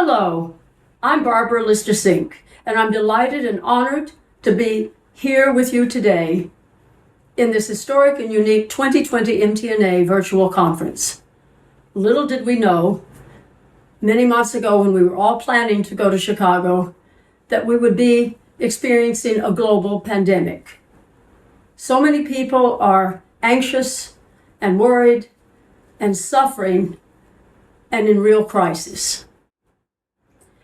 Hello, I'm Barbara Lister-Sink, and I'm delighted and honored to be here with you today in this historic and unique 2020 MTNA virtual conference. Little did we know, many months ago when we were all planning to go to Chicago, that we would be experiencing a global pandemic. So many people are anxious and worried and suffering and in real crisis.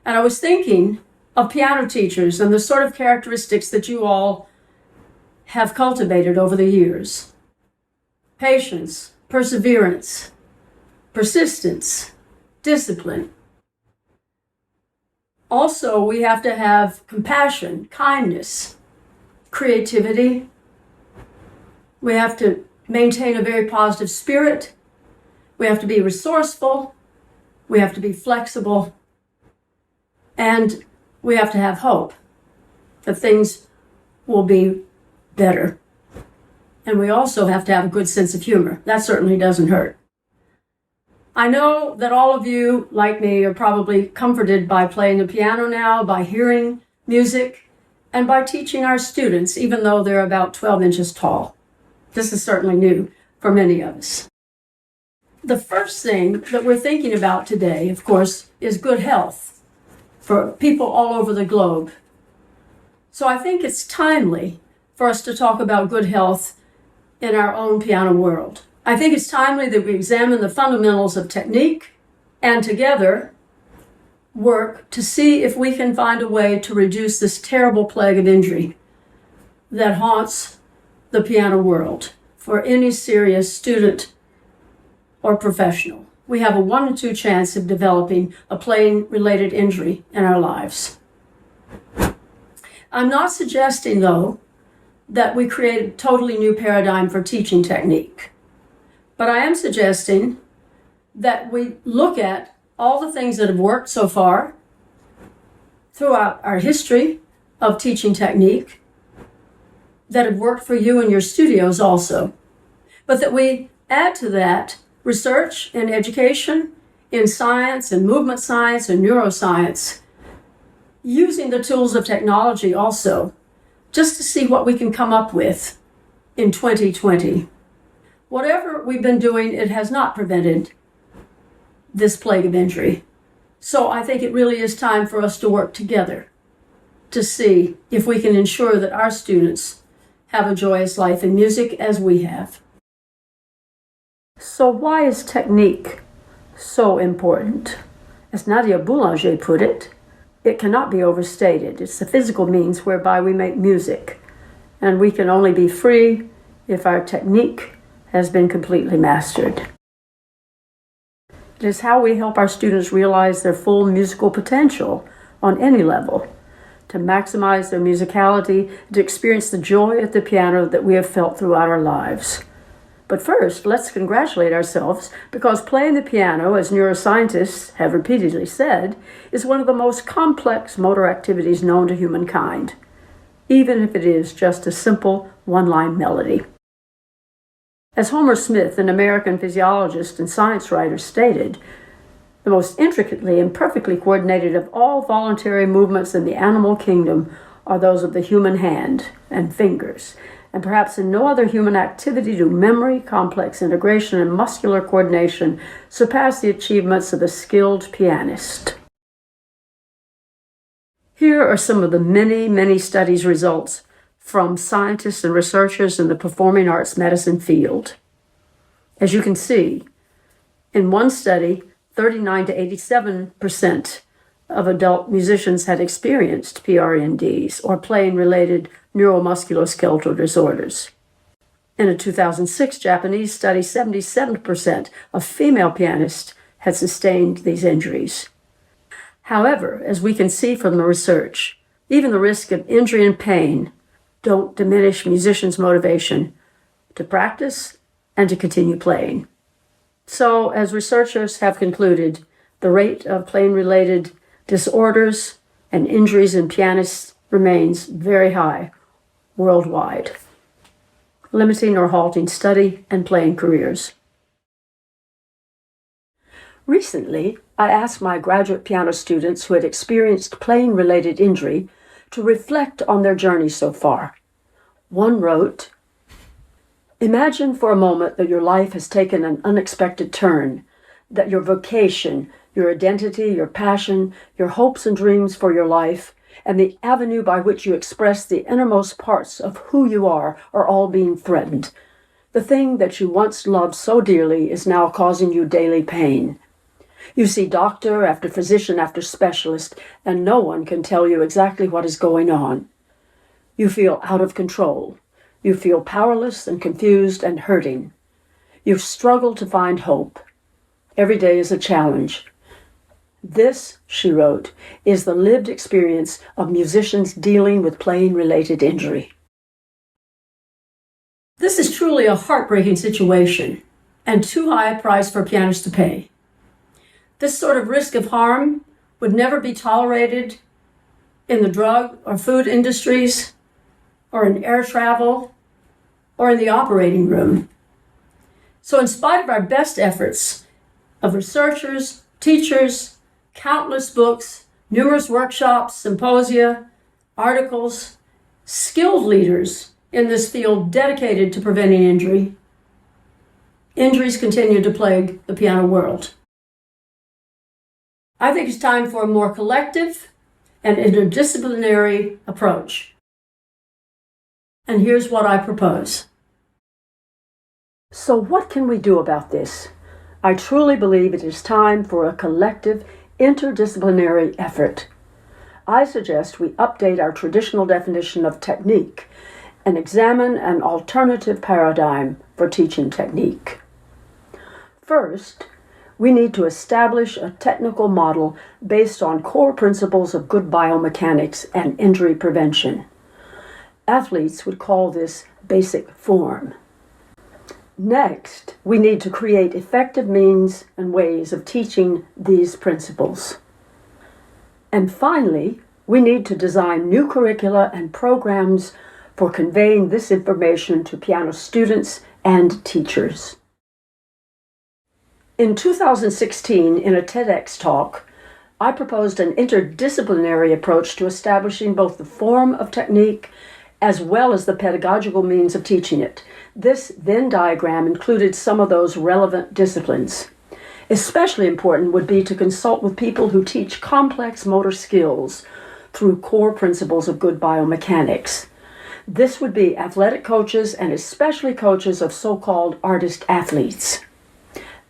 And I was thinking of piano teachers and the sort of characteristics that you all have cultivated over the years. Patience, perseverance, persistence, discipline. Also, we have to have compassion, kindness, creativity. We have to maintain a very positive spirit. We have to be resourceful. We have to be flexible. And we have to have hope that things will be better. And we also have to have a good sense of humor. That certainly doesn't hurt. I know that all of you, like me, are probably comforted by playing the piano now, by hearing music, and by teaching our students, even though they're about 12 inches tall. This is certainly new for many of us. The first thing that we're thinking about today, of course, is good health for people all over the globe. So I think it's timely for us to talk about good health in our own piano world. I think it's timely that we examine the fundamentals of technique and together work to see if we can find a way to reduce this terrible plague of injury that haunts the piano world for any serious student or professional. We have a 1 in 2 chance of developing a playing-related injury in our lives. I'm not suggesting, though, that we create a totally new paradigm for teaching technique. But I am suggesting that we look at all the things that have worked so far throughout our history of teaching technique that have worked for you in your studios also, but that we add to that research and education in science and movement science and neuroscience, using the tools of technology also, just to see what we can come up with in 2020. Whatever we've been doing, it has not prevented this plague of injury. So I think it really is time for us to work together to see if we can ensure that our students have a joyous life in music as we have. So why is technique so important? As Nadia Boulanger put it, it cannot be overstated. It's the physical means whereby we make music, and we can only be free if our technique has been completely mastered. It is how we help our students realize their full musical potential on any level, to maximize their musicality, to experience the joy at the piano that we have felt throughout our lives. But first, let's congratulate ourselves because playing the piano, as neuroscientists have repeatedly said, is one of the most complex motor activities known to humankind, even if it is just a simple one-line melody. As Homer Smith, an American physiologist and science writer, stated, the most intricately and perfectly coordinated of all voluntary movements in the animal kingdom are those of the human hand and fingers, and perhaps in no other human activity do memory, complex integration, and muscular coordination surpass the achievements of a skilled pianist. Here are some of the many studies results from scientists and researchers in the performing arts medicine field. As you can see, in one study, 39 to 87% of adult musicians had experienced PRNDs or playing-related neuromusculoskeletal disorders. In a 2006 Japanese study, 77% of female pianists had sustained these injuries. However, as we can see from the research, even the risk of injury and pain don't diminish musicians' motivation to practice and to continue playing. So, as researchers have concluded, the rate of playing-related disorders and injuries in pianists remains very high worldwide, limiting or halting study and playing careers. Recently, I asked my graduate piano students who had experienced playing-related injury to reflect on their journey so far. One wrote, "Imagine for a moment that your life has taken an unexpected turn, that your vocation, your identity, your passion, your hopes and dreams for your life, and the avenue by which you express the innermost parts of who you are all being threatened. The thing that you once loved so dearly is now causing you daily pain. You see doctor after physician after specialist, and no one can tell you exactly what is going on. You feel out of control. You feel powerless and confused and hurting. You've struggled to find hope. Every day is a challenge. This," she wrote, "is the lived experience of musicians dealing with playing-related injury." This is truly a heartbreaking situation and too high a price for pianists to pay. This sort of risk of harm would never be tolerated in the drug or food industries, or in air travel, or in the operating room. So in spite of our best efforts of researchers, teachers, countless books, numerous workshops, symposia, articles, skilled leaders in this field dedicated to preventing injury, injuries continue to plague the piano world. I think it's time for a more collective and interdisciplinary approach. And here's what I propose. So what can we do about this? I truly believe it is time for a collective, interdisciplinary effort. I suggest we update our traditional definition of technique and examine an alternative paradigm for teaching technique. First, we need to establish a technical model based on core principles of good biomechanics and injury prevention. Athletes would call this basic form. Next, we need to create effective means and ways of teaching these principles. And finally, we need to design new curricula and programs for conveying this information to piano students and teachers. In 2016, in a TEDx talk, I proposed an interdisciplinary approach to establishing both the form of technique as well as the pedagogical means of teaching it. This Venn diagram included some of those relevant disciplines. Especially important would be to consult with people who teach complex motor skills through core principles of good biomechanics. This would be athletic coaches and especially coaches of so-called artist athletes.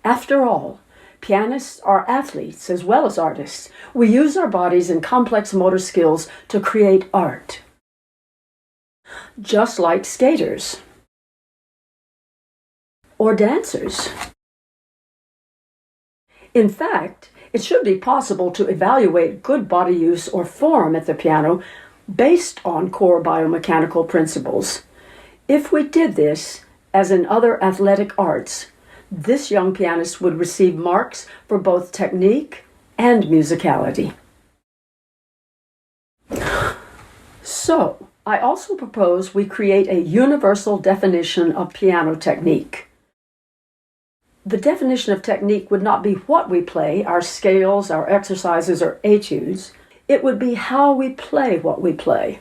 After all, pianists are athletes as well as artists. We use our bodies and complex motor skills to create art. Just like skaters or dancers. In fact, it should be possible to evaluate good body use or form at the piano based on core biomechanical principles. If we did this, as in other athletic arts, this young pianist would receive marks for both technique and musicality. So, I also propose we create a universal definition of piano technique. The definition of technique would not be what we play, our scales, our exercises, or etudes. It would be how we play what we play,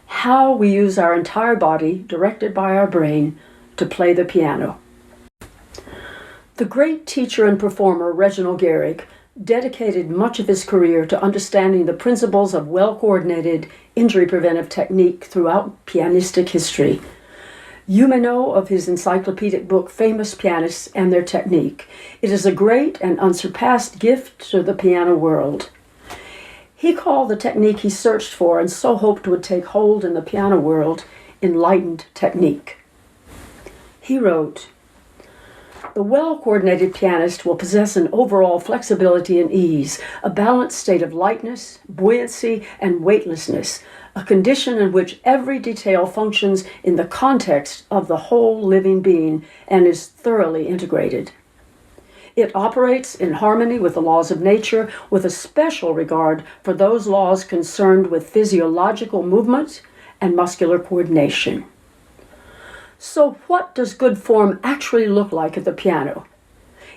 how we use our entire body, directed by our brain, to play the piano. The great teacher and performer Reginald Garrick dedicated much of his career to understanding the principles of well-coordinated injury preventive technique throughout pianistic history. You may know of his encyclopedic book, Famous Pianists and Their Technique. It is a great and unsurpassed gift to the piano world. He called the technique he searched for and so hoped would take hold in the piano world enlightened technique. He wrote, "The well-coordinated pianist will possess an overall flexibility and ease, a balanced state of lightness, buoyancy, and weightlessness, a condition in which every detail functions in the context of the whole living being and is thoroughly integrated. It operates in harmony with the laws of nature, with a special regard for those laws concerned with physiological movement and muscular coordination." So what does good form actually look like at the piano?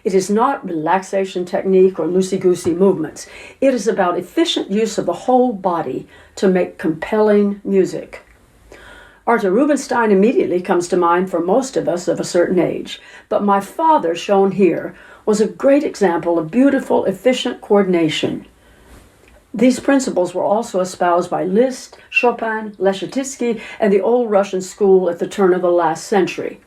It is not relaxation technique or loosey-goosey movements. It is about efficient use of the whole body to make compelling music. Arthur Rubinstein immediately comes to mind for most of us of a certain age, but my father, shown here, was a great example of beautiful, efficient coordination. These principles were also espoused by Liszt, Chopin, Leschetizky, and the old Russian school at the turn of the last century.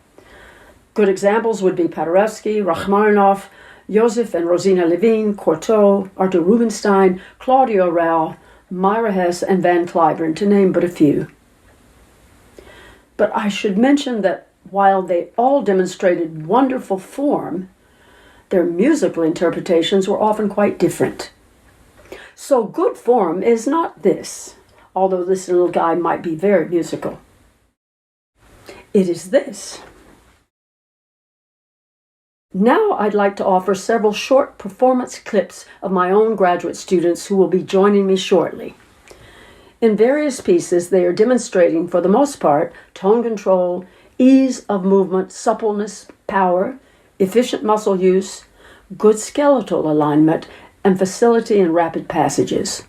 Good examples would be Paderewski, Rachmaninoff, Joseph and Rosina Levine, Cortot, Arthur Rubinstein, Claudio Rao, Myra Hess, and Van Cliburn, to name but a few. But I should mention that while they all demonstrated wonderful form, their musical interpretations were often quite different. So good form is not this, although this little guy might be very musical. It is this. Now I'd like to offer several short performance clips of my own graduate students who will be joining me shortly. In various pieces, they are demonstrating, for the most part, tone control, ease of movement, suppleness, power, efficient muscle use, good skeletal alignment, and facility in rapid passages.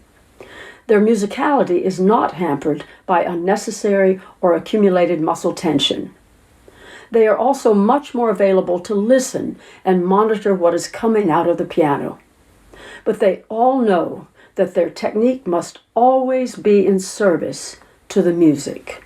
Their musicality is not hampered by unnecessary or accumulated muscle tension. They are also much more available to listen and monitor what is coming out of the piano. But they all know that their technique must always be in service to the music.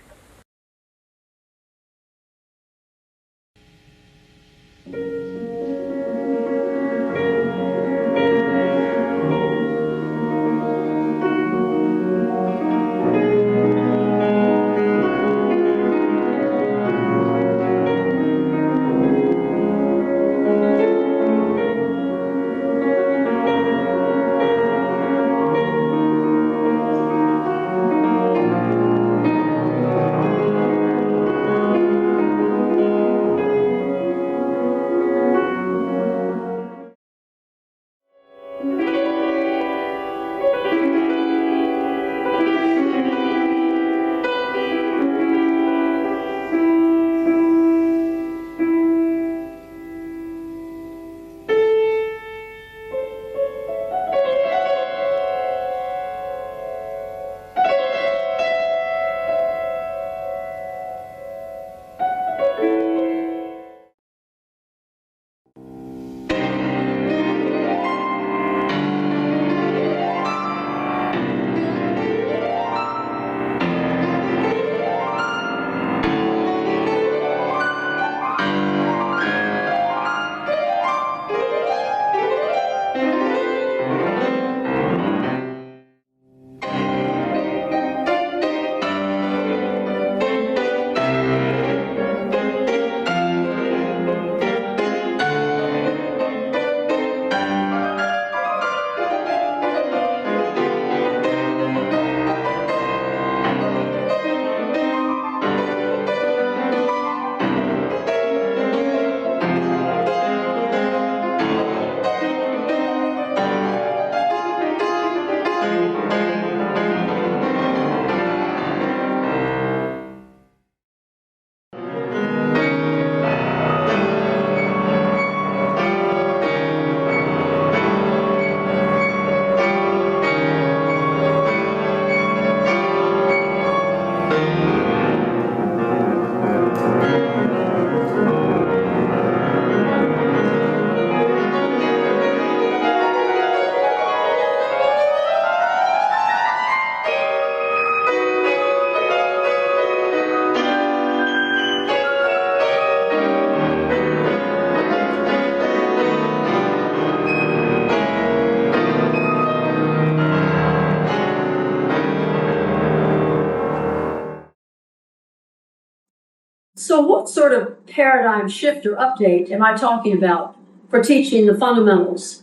So what sort of paradigm shift or update am I talking about for teaching the fundamentals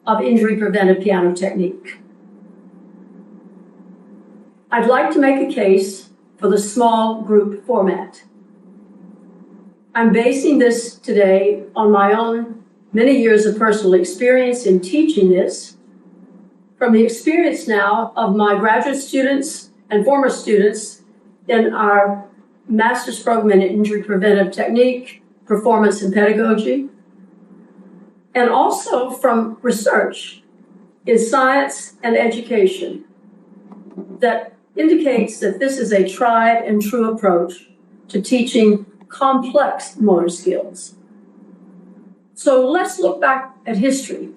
of injury preventive piano technique? I'd like to make a case for the small group format. I'm basing this today on my own many years of personal experience in teaching this, from the experience now of my graduate students and former students in our master's program in injury preventive technique, performance, and pedagogy, and also from research in science and education that indicates that this is a tried and true approach to teaching complex motor skills. So let's look back at history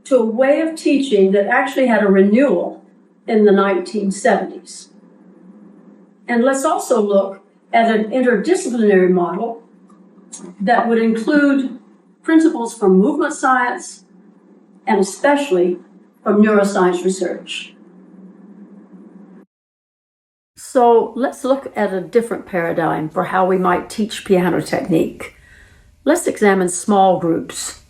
to a way of teaching that actually had a renewal in the 1970s. And let's also look at an interdisciplinary model that would include principles from movement science and especially from neuroscience research. So let's look at a different paradigm for how we might teach piano technique. Let's examine small groups.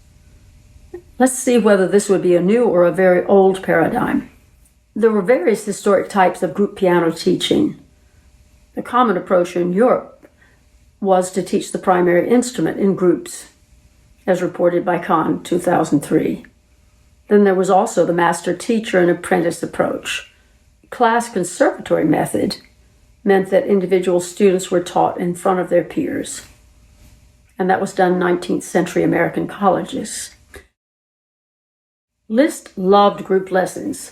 Let's see whether this would be a new or a very old paradigm. There were various historic types of group piano teaching. The common approach in Europe was to teach the primary instrument in groups, as reported by Kahn, 2003. Then there was also the master teacher and apprentice approach. Class conservatory method meant that individual students were taught in front of their peers. And that was done in 19th century American colleges. Liszt loved group lessons.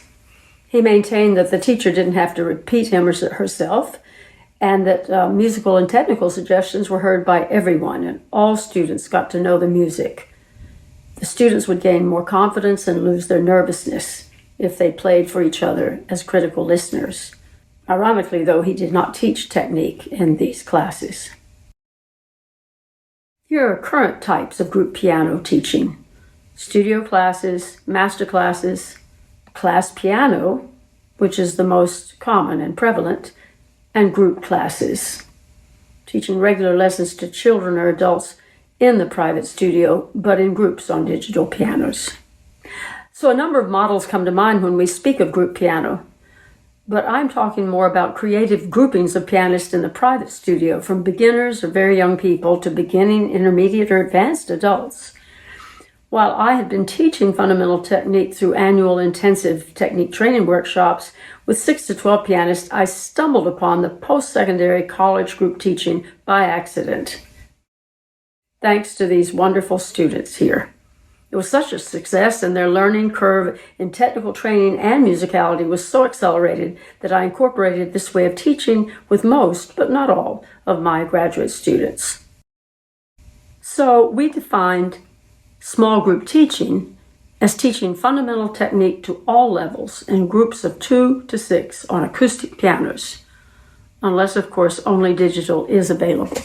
He maintained that the teacher didn't have to repeat him or herself, and that musical and technical suggestions were heard by everyone, and all students got to know the music. The students would gain more confidence and lose their nervousness if they played for each other as critical listeners. Ironically, though, he did not teach technique in these classes. Here are current types of group piano teaching: studio classes, master classes, class piano, which is the most common and prevalent, and group classes, teaching regular lessons to children or adults in the private studio, but in groups on digital pianos. So a number of models come to mind when we speak of group piano, but I'm talking more about creative groupings of pianists in the private studio, from beginners or very young people to beginning, intermediate, or advanced adults. While I had been teaching fundamental technique through annual intensive technique training workshops with 6 to 12 pianists, I stumbled upon the post-secondary college group teaching by accident, thanks to these wonderful students here. It was such a success, and their learning curve in technical training and musicality was so accelerated that I incorporated this way of teaching with most, but not all, of my graduate students. So we defined small group teaching as teaching fundamental technique to all levels in groups of 2 to 6 on acoustic pianos, unless, of course, only digital is available.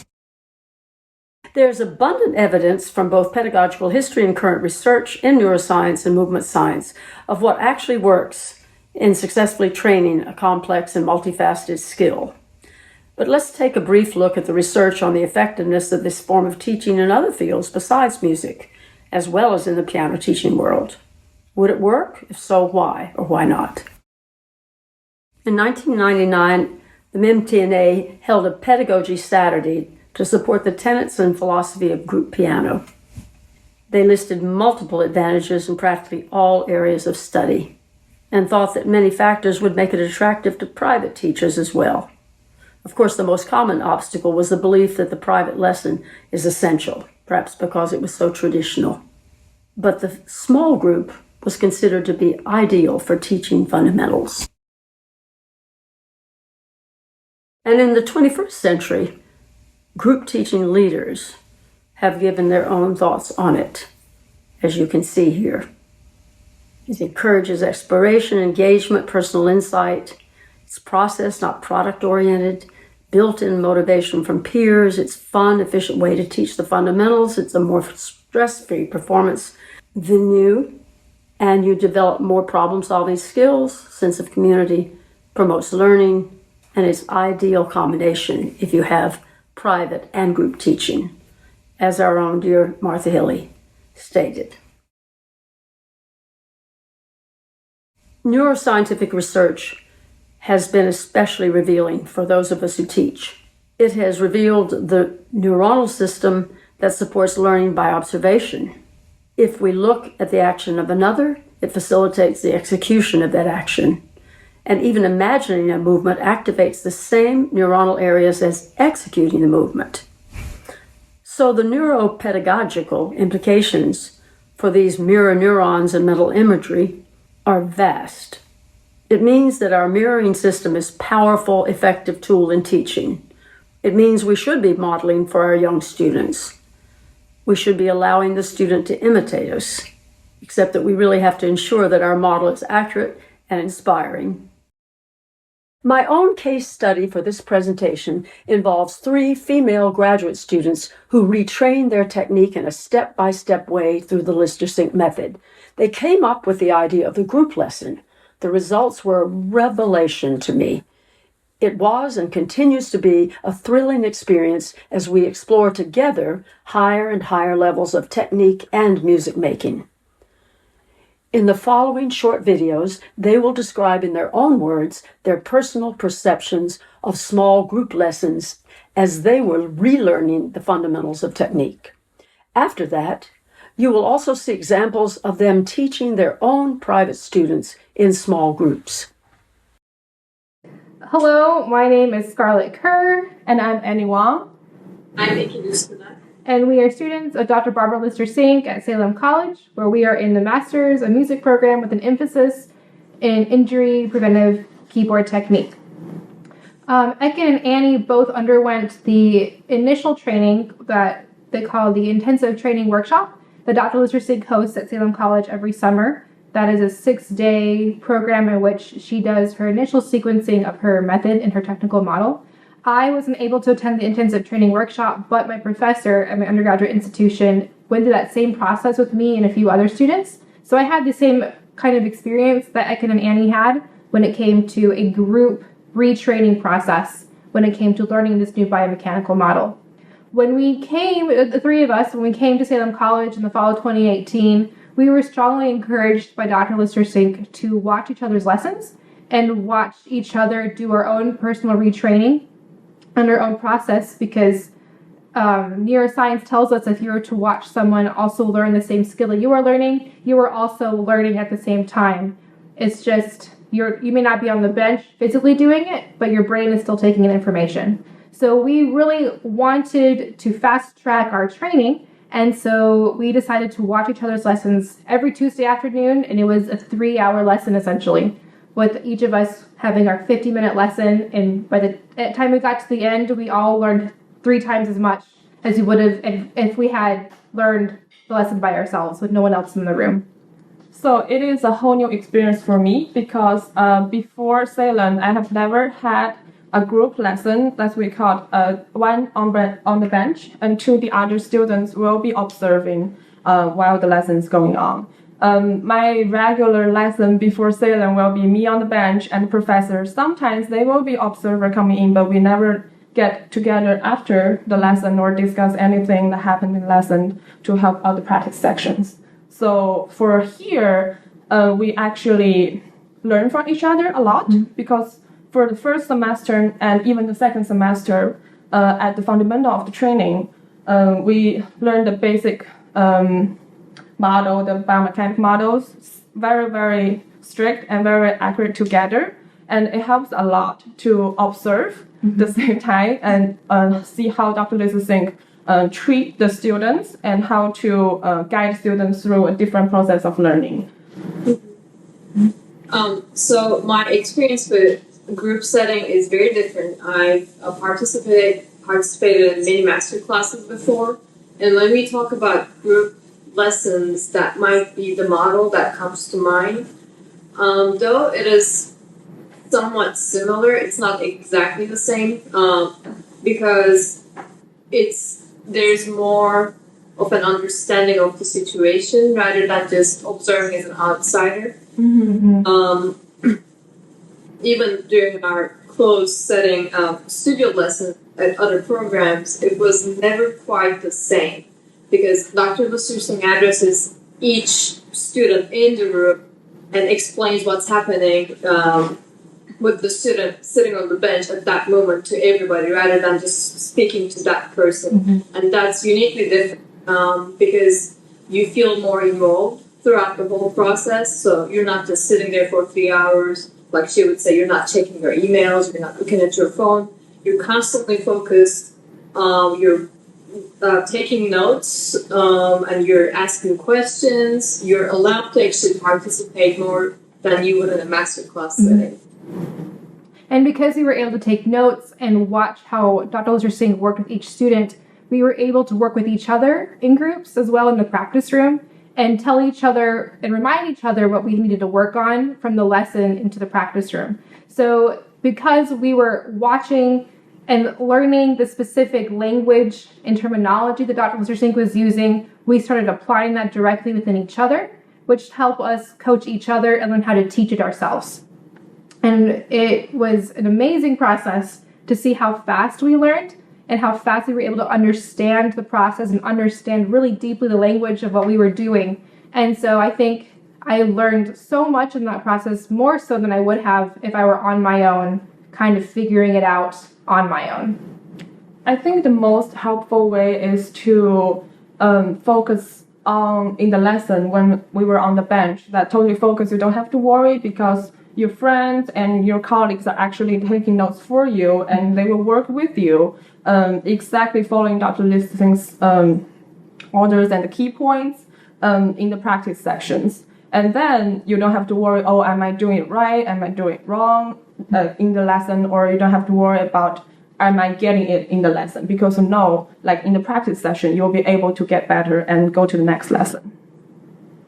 There's abundant evidence from both pedagogical history and current research in neuroscience and movement science of what actually works in successfully training a complex and multifaceted skill. But let's take a brief look at the research on the effectiveness of this form of teaching in other fields besides music, as well as in the piano teaching world. Would it work? If so, why or why not? In 1999, the MIMTNA held a Pedagogy Saturday to support the tenets and philosophy of group piano. They listed multiple advantages in practically all areas of study and thought that many factors would make it attractive to private teachers as well. Of course, the most common obstacle was the belief that the private lesson is essential, perhaps because it was so traditional. But the small group was considered to be ideal for teaching fundamentals. And in the 21st century, group teaching leaders have given their own thoughts on it, as you can see here. It encourages exploration, engagement, personal insight. It's process, not product-oriented, built-in motivation from peers. It's fun, efficient way to teach the fundamentals. It's a more stress-free performance venue, and you develop more problem-solving skills, sense of community, promotes learning, and it's ideal combination if you have private and group teaching, as our own dear Martha Hilly stated. Neuroscientific research has been especially revealing for those of us who teach. It has revealed the neuronal system that supports learning by observation. If we look at the action of another, it facilitates the execution of that action. And even imagining a movement activates the same neuronal areas as executing the movement. So the neuropedagogical implications for these mirror neurons and mental imagery are vast. It means that our mirroring system is a powerful, effective tool in teaching. It means we should be modeling for our young students. We should be allowing the student to imitate us, except that we really have to ensure that our model is accurate and inspiring. My own case study for this presentation involves 3 female graduate students who retrained their technique in a step-by-step way through the ListerSync method. They came up with the idea of the group lesson. The results were a revelation to me. It was and continues to be a thrilling experience as we explore together higher and higher levels of technique and music making. In the following short videos, they will describe in their own words their personal perceptions of small group lessons as they were relearning the fundamentals of technique. After that, you will also see examples of them teaching their own private students in small groups. Hello, my name is Scarlett Kerr. And I'm Annie Wong. I'm Nikki Luskina. And we are students of Dr. Barbara ListerSync at Salem College, where we are in the Master's of Music program with an emphasis in injury preventive keyboard technique. Ekin and Annie both underwent the initial training that they call the Intensive Training Workshop that Dr. ListerSync hosts at Salem College every summer. That is a 6-day program in which she does her initial sequencing of her method and her technical model. I wasn't able to attend the intensive training workshop, but my professor at my undergraduate institution went through that same process with me and a few other students. So I had the same kind of experience that Ekin and Annie had when it came to a group retraining process, when it came to learning this new biomechanical model. When we came, the 3 of us, when we came to Salem College in the fall of 2018, we were strongly encouraged by Dr. ListerSync to watch each other's lessons and watch each other do our own personal retraining and our own process, because neuroscience tells us if you were to watch someone also learn the same skill that you are learning, you are also learning at the same time. It's just you may not be on the bench physically doing it, but your brain is still taking in information. So we really wanted to fast track our training, and so we decided to watch each other's lessons every Tuesday afternoon, and it was a 3-hour lesson essentially, with each of us having our 50-minute lesson. And by the time we got to the end, we all learned 3 times as much as we would have if we had learned the lesson by ourselves with no one else in the room. So it is a whole new experience for me because before Salem, I have never had a group lesson that we called one on the bench and 2 the other students will be observing while the lesson is going on. My regular lesson before Salem will be me on the bench and the professor. Sometimes they will be observer coming in, but we never get together after the lesson or discuss anything that happened in the lesson to help out the practice sections. So for here, we actually learn from each other a lot because for the first semester and even the second semester at the fundamental of the training, we learned the basic model, the biomechanic models, very, very strict and very accurate together. And it helps a lot to observe the same time and see how Dr. ListerSync treat the students and how to guide students through a different process of learning. So my experience with group setting is very different. I've participated in many master classes before, and when we talk about group lessons, that might be the model that comes to mind. Though it is somewhat similar, it's not exactly the same because there's more of an understanding of the situation rather than just observing as an outsider. Mm-hmm. Even during our closed setting studio lesson at other programs, it was never quite the same because Dr. ListerSync addresses each student in the room and explains what's happening with the student sitting on the bench at that moment to everybody rather than just speaking to that person. Mm-hmm. And that's uniquely different because you feel more involved throughout the whole process. So you're not just sitting there for 3 hours. Like she would say, you're not checking your emails, you're not looking at your phone. You're constantly focused. You're taking notes and you're asking questions, you're allowed to actually participate more than you would in a masterclass setting. And because we were able to take notes and watch how Dr. Lister Singh worked with each student, we were able to work with each other in groups as well in the practice room and tell each other and remind each other what we needed to work on from the lesson into the practice room. So because we were watching and learning the specific language and terminology that Dr. Lister Singh was using, we started applying that directly within each other, which helped us coach each other and learn how to teach it ourselves. And it was an amazing process to see how fast we learned and how fast we were able to understand the process and understand really deeply the language of what we were doing. And so I think I learned so much in that process, more so than I would have if I were on my own, kind of figuring it out on my own. I think the most helpful way is to focus on in the lesson when we were on the bench. That totally focus. You don't have to worry because your friends and your colleagues are actually taking notes for you, and they will work with you, exactly following Dr. Lister Singh's orders and the key points in the practice sections. And then you don't have to worry, oh, am I doing it right? Am I doing it wrong in the lesson? Or you don't have to worry about, am I getting it in the lesson? Because you know, like in the practice session, you'll be able to get better and go to the next lesson.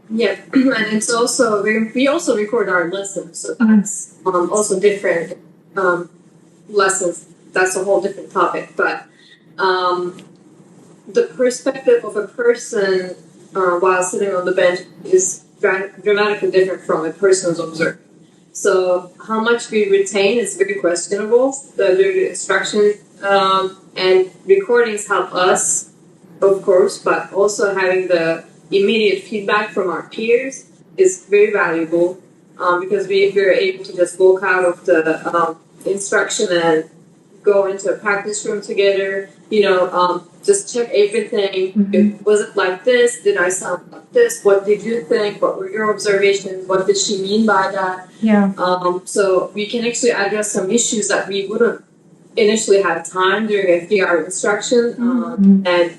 Yeah, and it's also, we also record our lessons, so that's also different lessons. That's a whole different topic, but the perspective of a person while sitting on the bench is dramatically different from a person who's observing. So how much we retain is very questionable during the instruction, and recordings help us, of course, but also having the immediate feedback from our peers is very valuable because we're able to just walk out of the instruction and go into a practice room together, just check everything. Was it like this? Did I sound like this? What did you think? What were your observations? What did she mean by that? Yeah. So we can actually address some issues that we wouldn't initially have time during a 3-hour instruction and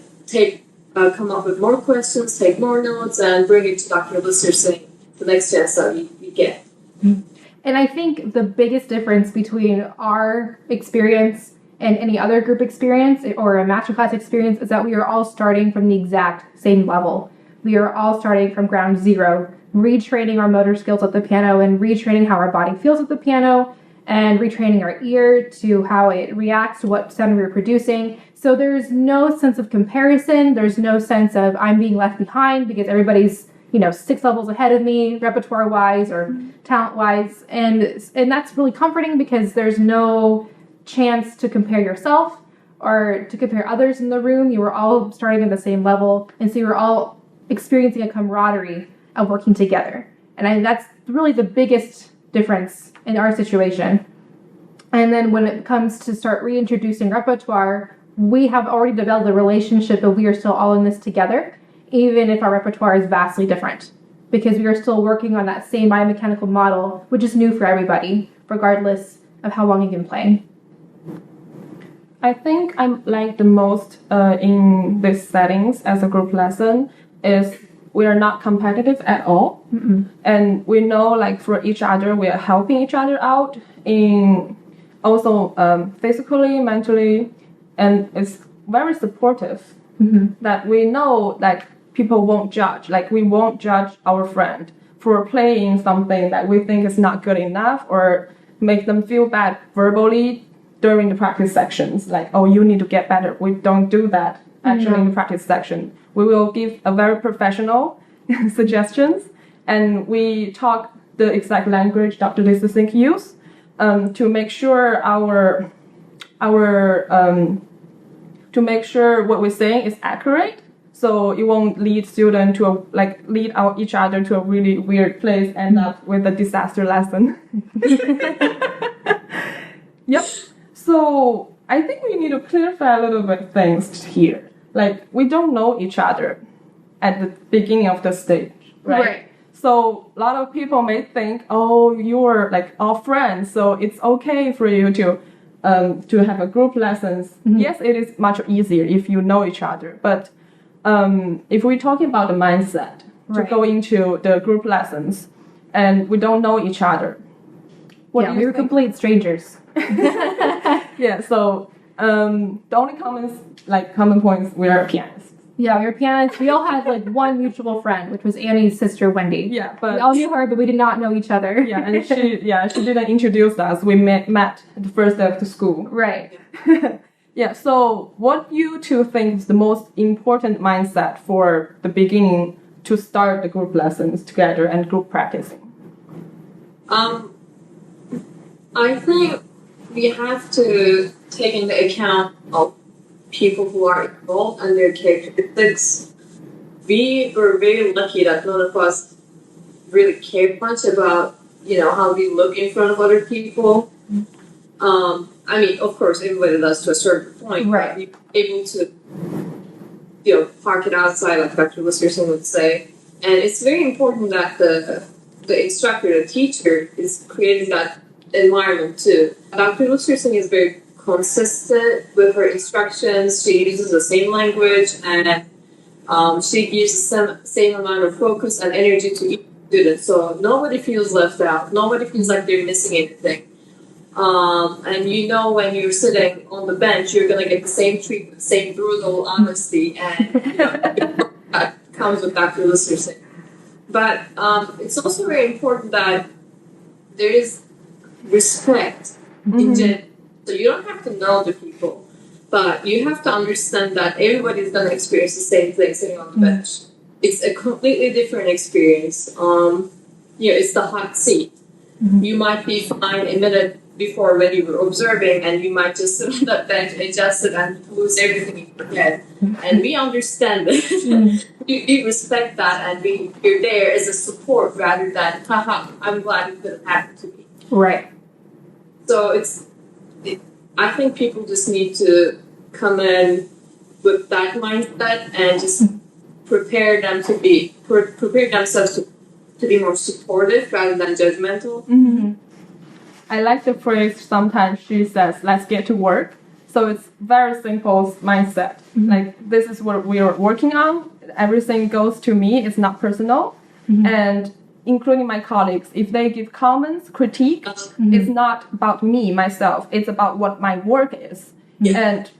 come up with more questions, take more notes, and bring it to Dr. Lister Singh the next chance that we get. And I think the biggest difference between our experience and any other group experience or a masterclass experience is that we are all starting from the exact same level. We are all starting from ground zero, retraining our motor skills at the piano and retraining how our body feels at the piano and retraining our ear to how it reacts to what sound we're producing. So there's no sense of comparison. There's no sense of I'm being left behind because everybody's 6 levels ahead of me, repertoire-wise or talent-wise. And that's really comforting because there's no chance to compare yourself or to compare others in the room. You were all starting at the same level. And so you were all experiencing a camaraderie of working together. And that's really the biggest difference in our situation. And then when it comes to start reintroducing repertoire, we have already developed a relationship and we are still all in this together, even if our repertoire is vastly different, because we are still working on that same biomechanical model, which is new for everybody, regardless of how long you've been playing. I think I'm like the most in these settings as a group lesson is we are not competitive at all. And we know like for each other, we are helping each other out in also physically, mentally, and it's very supportive that we know like people won't judge. Like we won't judge our friend for playing something that we think is not good enough or make them feel bad verbally during the practice sections. Like, oh, you need to get better. We don't do that actually in the practice section. We will give a very professional suggestions and we talk the exact language Dr. Lister Singh used to make sure to make sure what we're saying is accurate, so it won't lead students to each other to a really weird place, end up with a disaster lesson. Yep. So I think we need to clarify a little bit things here. Like we don't know each other at the beginning of the stage, right? So a lot of people may think, oh, you're like all friends, so it's okay for you to to have a group lessons, yes, it is much easier if you know each other. But if we're talking about the mindset to Right. go into the group lessons and we don't know each other, what yeah, do we you were think? complete strangers. Yeah, so the only common points, we are pianists. Yeah, we were pianists. We all had like one mutual friend, which was Annie's sister, Wendy. Yeah, We all knew her, but we did not know each other. yeah, and she didn't introduce us. We met the first day of the school. Right. Yeah, so what you two think is the most important mindset for the beginning to start the group lessons together and group practicing? I think we have to take into account of people who are involved and their characteristics. We were very lucky that none of us really cared much about, how we look in front of other people. I mean, of course, everybody does to a certain point. Right. But we're able to, park it outside, like Dr. Listerson would say. And it's very important that the instructor, the teacher, is creating that environment too. Dr. Listerson is very consistent with her instructions. She uses the same language and she gives the same amount of focus and energy to each student. So nobody feels left out. Nobody feels like they're missing anything. And when you're sitting on the bench, you're gonna get the same treatment, same brutal honesty, and that comes with Dr. Listerson. But it's also very important that there is respect in general. So you don't have to know the people, but you have to understand that everybody's gonna experience the same thing sitting on the bench. It's a completely different experience. It's the hot seat. You might be fine a minute before when you were observing, and you might just sit on that bench, adjust it, and lose everything in your head. And we understand it. we respect that, and we're there as a support rather than, haha, I'm glad it couldn't happen to me. Right. So I think people just need to come in with that mindset and just prepare themselves to be more supportive rather than judgmental. Mm-hmm. I like the phrase sometimes she says, let's get to work. So it's very simple mindset. Like, this is what we are working on. Everything goes to me. It's not personal. And including my colleagues, if they give comments, critique, it's not about me, myself. It's about what my work is. And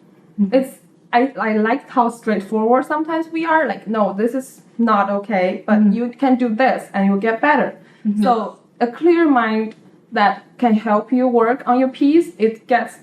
I like how straightforward sometimes we are. Like, no, this is not okay, but you can do this and you'll get better. So a clear mind that can help you work on your piece, it gets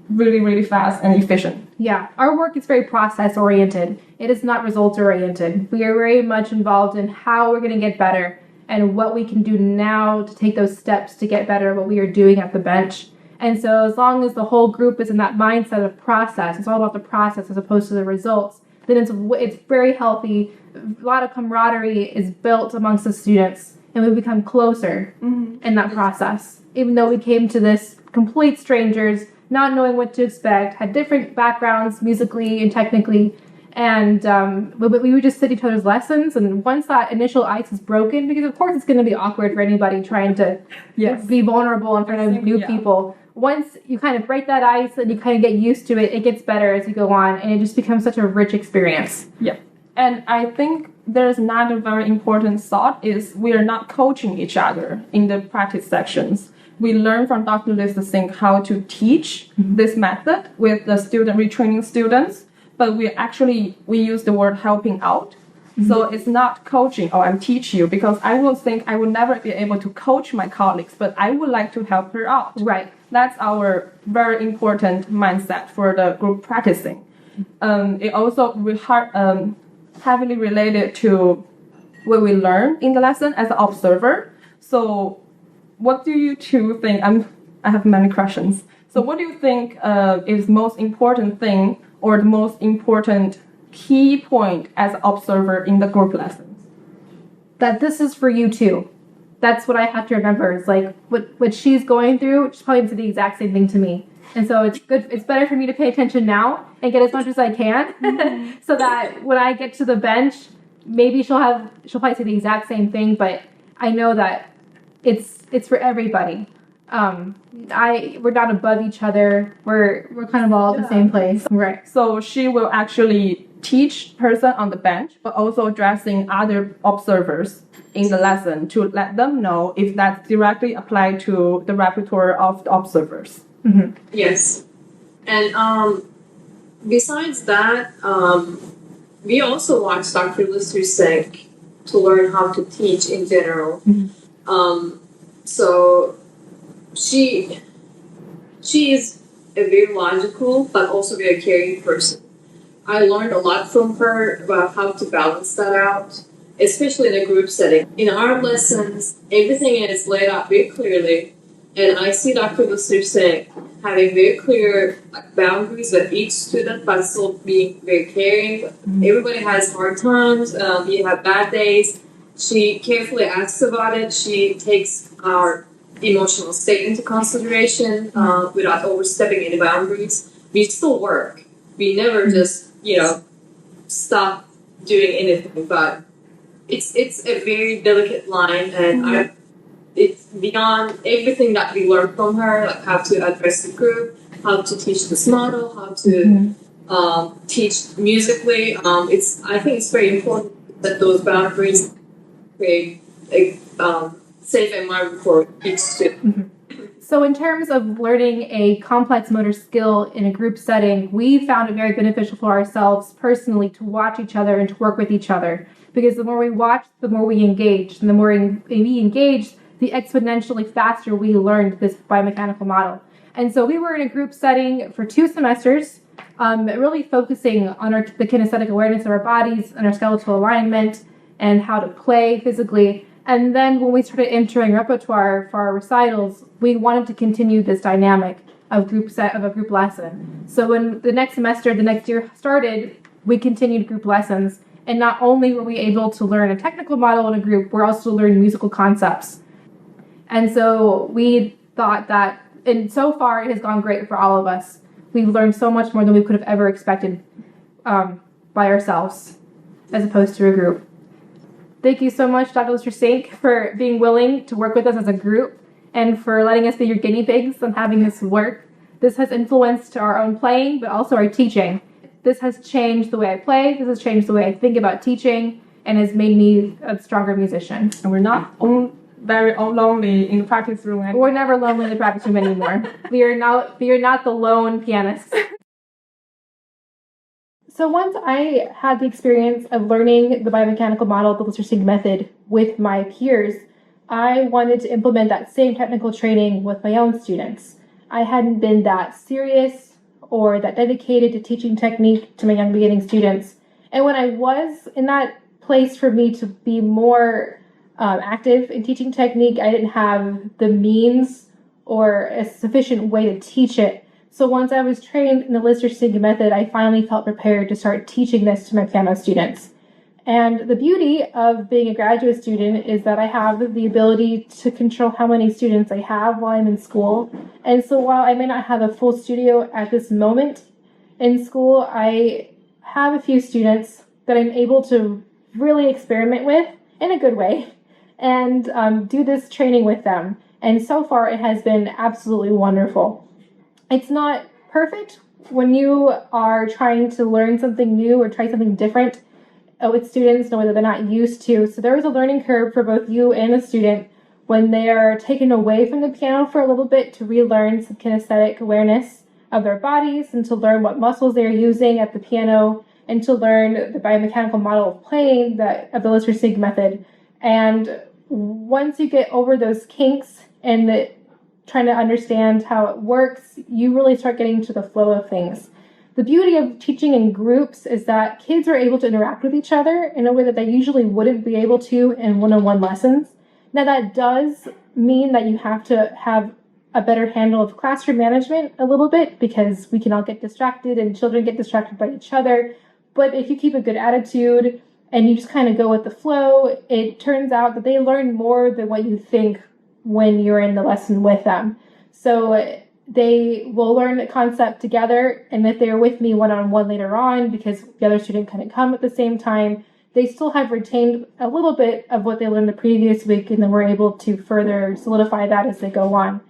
really, really fast and efficient. Yeah, our work is very process oriented. It is not result oriented. We are very much involved in how we're going to get better and what we can do now to take those steps to get better at what we are doing at the bench. And so as long as the whole group is in that mindset of process, it's all about the process as opposed to the results, then it's very healthy. A lot of camaraderie is built amongst the students, and we become closer in that process. Even though we came to this complete strangers, not knowing what to expect, had different backgrounds musically and technically, and we would just sit each other's lessons. And once that initial ice is broken, because of course it's going to be awkward for anybody trying to be vulnerable in front of new people. Once you kind of break that ice and you kind of get used to it, it gets better as you go on, and it just becomes such a rich experience. Yeah. And I think there's another very important thought is we are not coaching each other in the practice sections. We learn from Dr. Listerson how to teach this method with the retraining students, but we use the word helping out. So it's not coaching, I'm teaching you, because I will think I will never be able to coach my colleagues, but I would like to help her out. Right. That's our very important mindset for the group practicing. It also heavily related to what we learn in the lesson as an observer. So what do you two think? I have many questions. So what do you think is most important thing or the most important key point as an observer in the group lessons? That this is for you too. That's what I have to remember. Is like what she's going through, she's probably did the exact same thing to me. And so it's better for me to pay attention now and get as much as I can so that when I get to the bench, maybe she'll probably say the exact same thing, but I know that it's for everybody. We're not above each other. We're kind of all at the same place. Right. So she will actually teach person on the bench, but also addressing other observers in the lesson to let them know if that's directly applied to the repertoire of the observers. Yes. And besides that, we also watch Dr. Lister Sink to learn how to teach in general. So she is a very logical but also very caring person. I learned a lot from her about how to balance that out, especially in a group setting. In our lessons, everything is laid out very clearly, and I see Dr. Lister Sink having very clear boundaries with each student, but still being very caring. Everybody has hard times. We have bad days. She carefully asks about it. She takes our emotional state into consideration without overstepping any boundaries. We still work. We never just, stop doing anything. But it's a very delicate line, and it's beyond everything that we learned from her, like how to address the group, how to teach this model, how to teach musically. I think it's very important that those boundaries create a safe environment for each student. So in terms of learning a complex motor skill in a group setting, we found it very beneficial for ourselves personally to watch each other and to work with each other. Because the more we watch, the more we engage. And the more we engage, the exponentially faster we learned this biomechanical model. And so we were in a group setting for 2 semesters, really focusing on the kinesthetic awareness of our bodies and our skeletal alignment and how to play physically. And then when we started entering repertoire for our recitals, we wanted to continue this dynamic of a group lesson. So when the next year started, we continued group lessons. And not only were we able to learn a technical model in a group, we're also learning musical concepts. And so we thought that, and so far it has gone great for all of us. We've learned so much more than we could have ever expected by ourselves, as opposed to a group. Thank you so much, Dr. Lister Sink, for being willing to work with us as a group and for letting us be your guinea pigs and having this work. This has influenced our own playing, but also our teaching. This has changed the way I play. This has changed the way I think about teaching and has made me a stronger musician. And we're not very lonely in the practice room anymore. We're never lonely in the practice room anymore. We are not the lone pianists. So once I had the experience of learning the biomechanical model, the Lister Sink method, with my peers, I wanted to implement that same technical training with my own students. I hadn't been that serious or that dedicated to teaching technique to my young beginning students. And when I was in that place for me to be more active in teaching technique, I didn't have the means or a sufficient way to teach it. So once I was trained in the Lister Sink method, I finally felt prepared to start teaching this to my piano students. And the beauty of being a graduate student is that I have the ability to control how many students I have while I'm in school. And so while I may not have a full studio at this moment in school, I have a few students that I'm able to really experiment with in a good way and do this training with them. And so far, it has been absolutely wonderful. It's not perfect when you are trying to learn something new or try something different with students in a way that they're not used to. So there is a learning curve for both you and the student when they are taken away from the piano for a little bit to relearn some kinesthetic awareness of their bodies and to learn what muscles they're using at the piano and to learn the biomechanical model of playing of the Lister Sink method. And once you get over those kinks and trying to understand how it works, you really start getting to the flow of things. The beauty of teaching in groups is that kids are able to interact with each other in a way that they usually wouldn't be able to in one-on-one lessons. Now that does mean that you have to have a better handle of classroom management a little bit because we can all get distracted and children get distracted by each other. But if you keep a good attitude and you just kind of go with the flow, it turns out that they learn more than what you think when you're in the lesson with them. So they will learn the concept together, and if they're with me one-on-one later on, because the other student couldn't come at the same time, they still have retained a little bit of what they learned the previous week, and then we're able to further solidify that as they go on.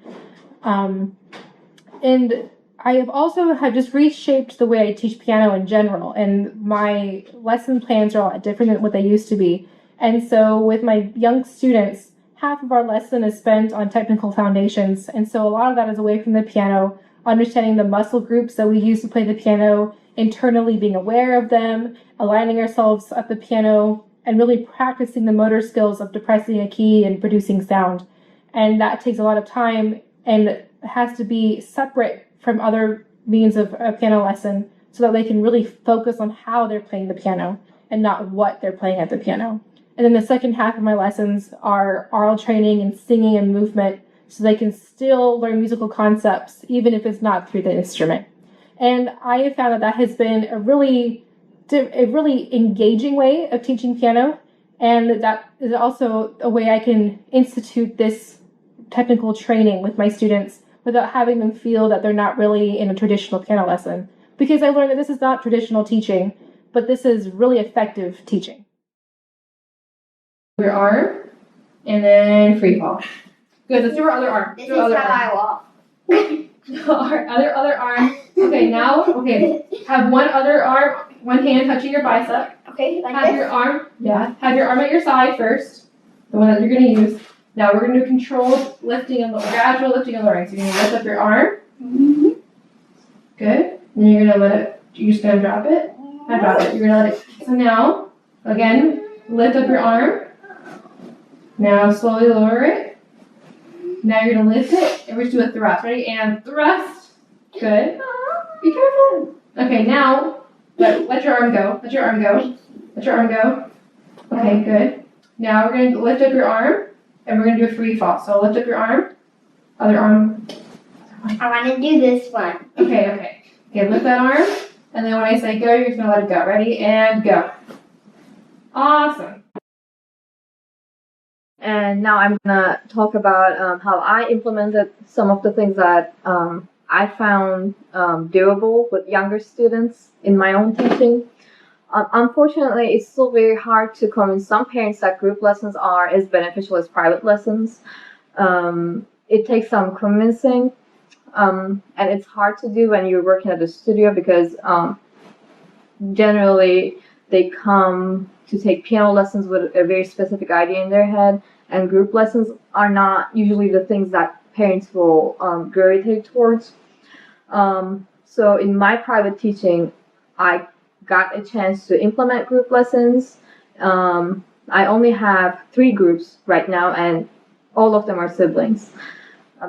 And I have also had just reshaped the way I teach piano in general, and my lesson plans are a lot different than what they used to be. And so with my young students, half of our lesson is spent on technical foundations, and so a lot of that is away from the piano, understanding the muscle groups that we use to play the piano, internally being aware of them, aligning ourselves at the piano, and really practicing the motor skills of depressing a key and producing sound. And that takes a lot of time and has to be separate from other means of a piano lesson so that they can really focus on how they're playing the piano and not what they're playing at the piano. And then the second half of my lessons are oral training and singing and movement so they can still learn musical concepts even if it's not through the instrument. And I have found that that has been a really engaging way of teaching piano, and that is also a way I can institute this technical training with my students without having them feel that they're not really in a traditional piano lesson. Because I learned that this is not traditional teaching, but this is really effective teaching. Your arm, and then free fall. Good, let's do our other arm. This is how I walk. Our other arm. Okay, now, have one other arm, one hand touching your bicep. Okay, like Have this? your arm, have your arm at your side first, the one that you're going to use. Now we're going to do controlled lifting and gradual lifting and lowering. So you're going to lift up your arm. Mm-hmm. Good. And you're going to let it, you're just going to drop it. Not drop it, you're going to let it. So now, again, lift up your arm. Now slowly lower it. Now you're going to lift it, and we're just do a thrust. Ready? And thrust. Good. Be careful. Okay, now, let your arm go. Let your arm go. Let your arm go. Okay, good. Now we're going to lift up your arm, and we're going to do a free fall. So lift up your arm. Other arm. I want to do this one. Okay, lift that arm, and then when I say go, you're just going to let it go. Ready? And go. Awesome. And now I'm gonna talk about how I implemented some of the things that I found doable with younger students in my own teaching. Unfortunately, it's still very hard to convince some parents that group lessons are as beneficial as private lessons. It takes some convincing, and it's hard to do when you're working at the studio because generally they come to take piano lessons with a very specific idea in their head, and group lessons are not usually the things that parents will gravitate towards. So in my private teaching, I got a chance to implement group lessons. I only have 3 groups right now, and all of them are siblings.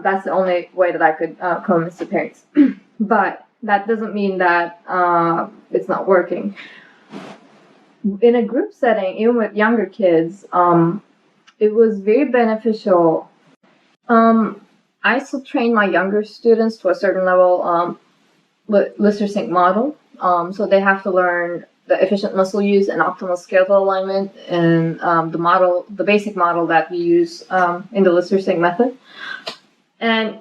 That's the only way that I could convince the parents. But that doesn't mean that it's not working. In a group setting, even with younger kids, it was very beneficial. I still train my younger students to a certain level with Lister-Sync model. So they have to learn the efficient muscle use and optimal skeletal alignment and the basic model that we use in the Lister-Sync method. And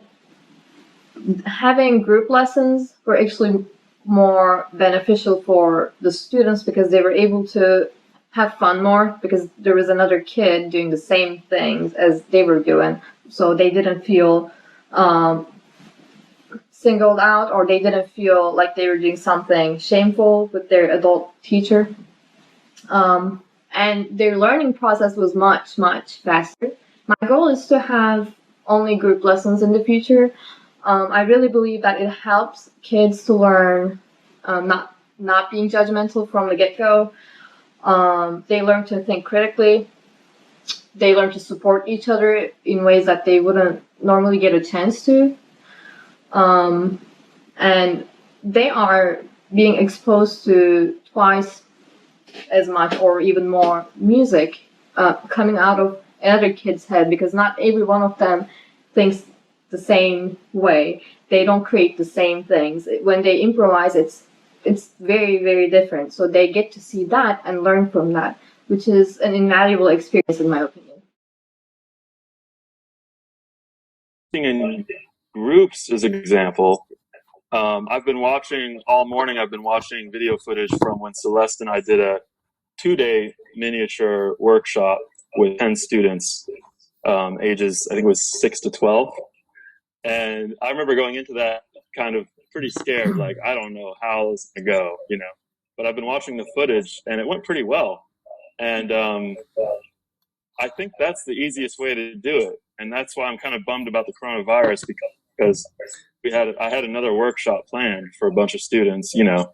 having group lessons were actually more beneficial for the students because they were able to have fun more because there was another kid doing the same things as they were doing. So they didn't feel singled out, or they didn't feel like they were doing something shameful with their adult teacher. And their learning process was much, much faster. My goal is to have only group lessons in the future. I really believe that it helps kids to learn not being judgmental from the get-go. They learn to think critically. They learn to support each other in ways that they wouldn't normally get a chance to. And they are being exposed to twice as much or even more music coming out of another kid's head, because not every one of them thinks the same way. They don't create the same things. When they improvise, it's very, very different. So they get to see that and learn from that, which is an invaluable experience in my opinion. In groups as an example, I've been watching all morning. I've been watching video footage from when Celeste and I did a 2-day miniature workshop with 10 students, ages I think it was 6 to 12, And I remember going into that kind of pretty scared, like, I don't know how this is going to go, you know. But I've been watching the footage, and it went pretty well. And I think that's the easiest way to do it. And that's why I'm kind of bummed about the coronavirus, because I had another workshop planned for a bunch of students, you know.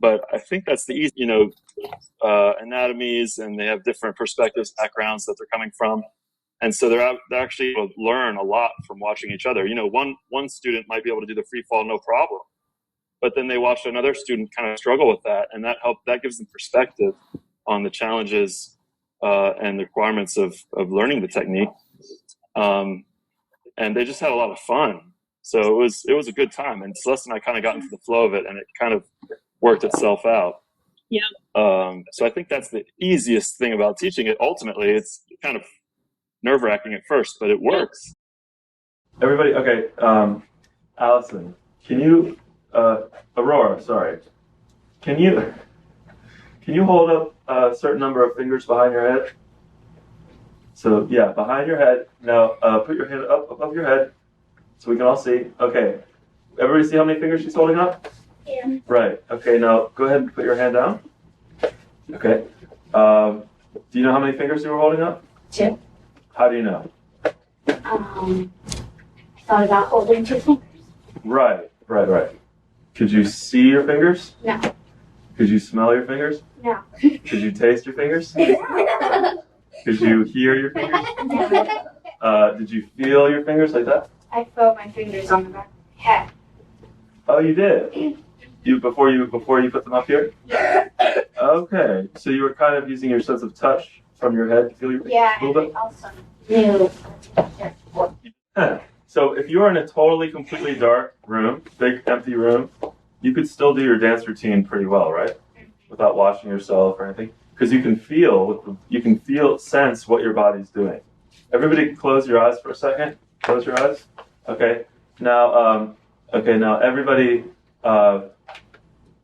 But I think that's the easy, you know, anatomies, and they have different perspectives, backgrounds that they're coming from. And so they're actually able to learn a lot from watching each other. You know, one student might be able to do the free fall no problem, but then they watch another student kind of struggle with that, and that gives them perspective on the challenges and the requirements of learning the technique. And they just had a lot of fun. So it was a good time. And Celeste and I kind of got into the flow of it, and it kind of worked itself out. Yeah. So I think that's the easiest thing about teaching it. Ultimately, it's kind of nerve-wracking at first, but it works. Everybody, okay. Allison, can you, Aurora, sorry. Can you hold up a certain number of fingers behind your head? So yeah, behind your head. Now put your hand up above your head so we can all see. Okay. Everybody see how many fingers she's holding up? Yeah. Right. Okay, now go ahead and put your hand down. Okay. Do you know how many fingers you were holding up? 2. How do you know? I thought about holding 2 fingers. Right. Could you see your fingers? No. Could you smell your fingers? No. Could you taste your fingers? Could you hear your fingers? Did you feel your fingers like that? I felt my fingers on the back of my head. Oh, you did? Before you put them up here? Yeah. Okay. So you were kind of using your sense of touch from your head to feel your fingers a little bit? Also knew. So if you were in a totally, completely dark room, big empty room, you could still do your dance routine pretty well, right? Without watching yourself or anything. Because you can sense what your body's doing. Everybody close your eyes for a second. Close your eyes. Okay. Now everybody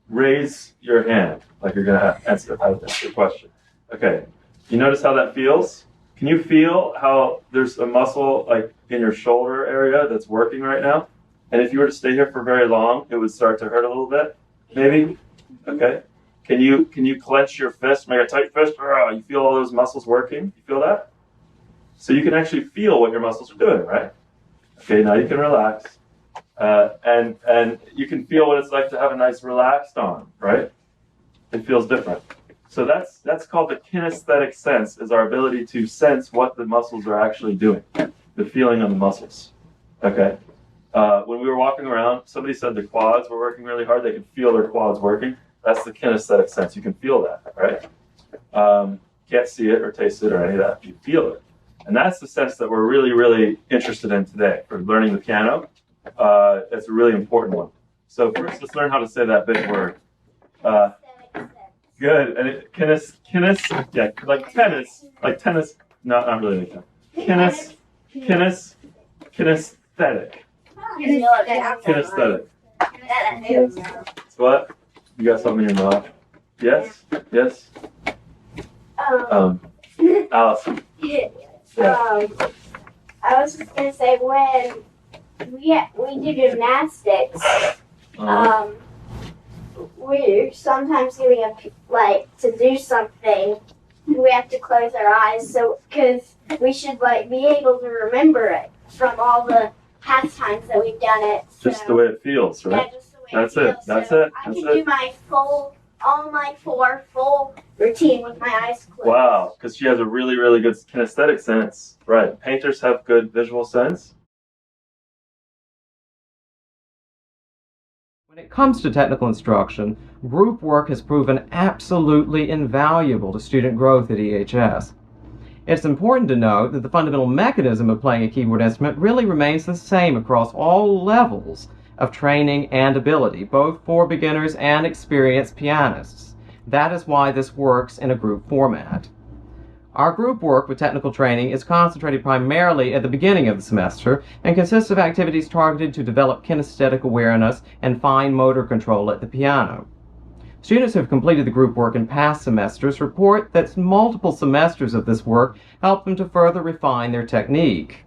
raise your hand like you're gonna answer your question. Okay. You notice how that feels? Can you feel how there's a muscle like in your shoulder area that's working right now? And if you were to stay here for very long, it would start to hurt a little bit, maybe? Okay. Can you clench your fist, make a tight fist? You feel all those muscles working? You feel that? So you can actually feel what your muscles are doing, right? Okay, now you can relax. And you can feel what it's like to have a nice relaxed arm, right? It feels different. So that's called the kinesthetic sense, is our ability to sense what the muscles are actually doing, the feeling of the muscles. Okay. When we were walking around, somebody said the quads were working really hard. They could feel their quads working. That's the kinesthetic sense. You can feel that, right? Can't see it or taste it or any of that. You feel it. And that's the sense that we're really, really interested in today for learning the piano. It's a really important one. So first, let's learn how to say that big word. Good. And yeah, like tennis. No, not really like that. Kinesthetic. Kinesthetic. What? You got something in your mouth? Yes? Allison. I was just gonna say when we do gymnastics, we're sometimes getting to do something, we have to close our eyes, so because we should be able to remember it from all the past times that we've done it. So, just the way it feels, right? Yeah, just the way That's it it. feels. That's so it. I can do my all my 4 full routine with my eyes closed. Wow, because she has a really, really good kinesthetic sense. Right. Painters have good visual sense. When it comes to technical instruction, group work has proven absolutely invaluable to student growth at EHS. It's important to note that the fundamental mechanism of playing a keyboard instrument really remains the same across all levels of training and ability, both for beginners and experienced pianists. That is why this works in a group format. Our group work with technical training is concentrated primarily at the beginning of the semester and consists of activities targeted to develop kinesthetic awareness and fine motor control at the piano. Students who have completed the group work in past semesters report that multiple semesters of this work help them to further refine their technique.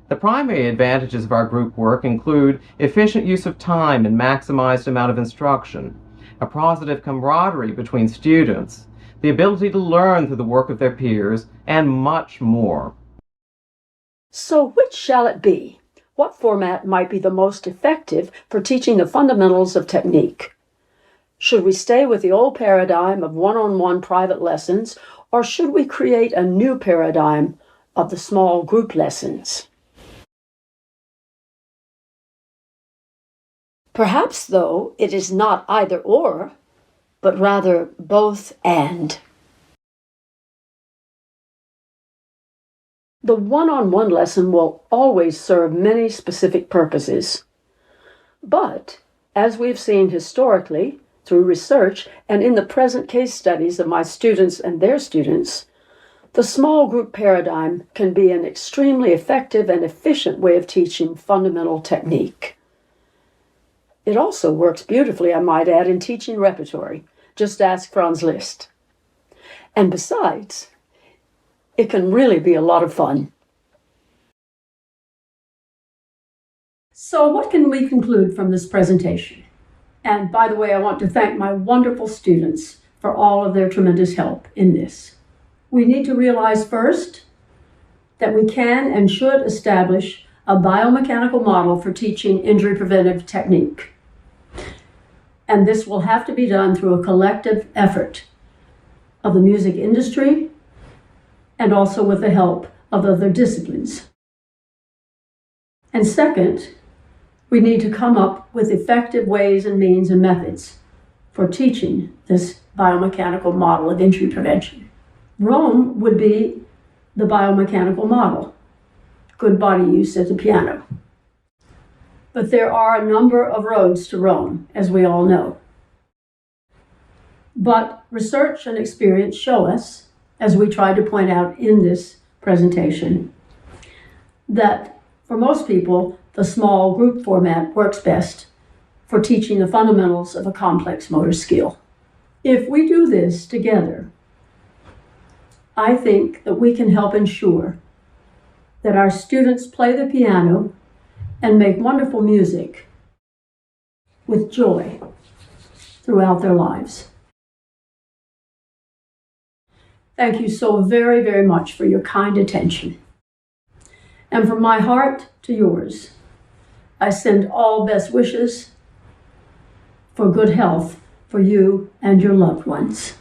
The primary advantages of our group work include efficient use of time and maximized amount of instruction, a positive camaraderie between students, the ability to learn through the work of their peers, and much more. So which shall it be? What format might be the most effective for teaching the fundamentals of technique? Should we stay with the old paradigm of one-on-one private lessons, or should we create a new paradigm of the small group lessons? Perhaps, though, it is not either or, but rather both and. The one-on-one lesson will always serve many specific purposes. But, as we've seen historically, through research, and in the present case studies of my students and their students, the small group paradigm can be an extremely effective and efficient way of teaching fundamental technique. It also works beautifully, I might add, in teaching repertory. Just ask Franz Liszt. And besides, it can really be a lot of fun. So what can we conclude from this presentation? And by the way, I want to thank my wonderful students for all of their tremendous help in this. We need to realize first that we can and should establish a biomechanical model for teaching injury preventive technique. And this will have to be done through a collective effort of the music industry and also with the help of other disciplines. And second, we need to come up with effective ways and means and methods for teaching this biomechanical model of injury prevention. Rome would be the biomechanical model, good body use at the piano. But there are a number of roads to Rome, as we all know. But research and experience show us, as we tried to point out in this presentation, that for most people, the small group format works best for teaching the fundamentals of a complex motor skill. If we do this together, I think that we can help ensure that our students play the piano and make wonderful music with joy throughout their lives. Thank you so very, very much for your kind attention. And from my heart to yours, I send all best wishes for good health for you and your loved ones.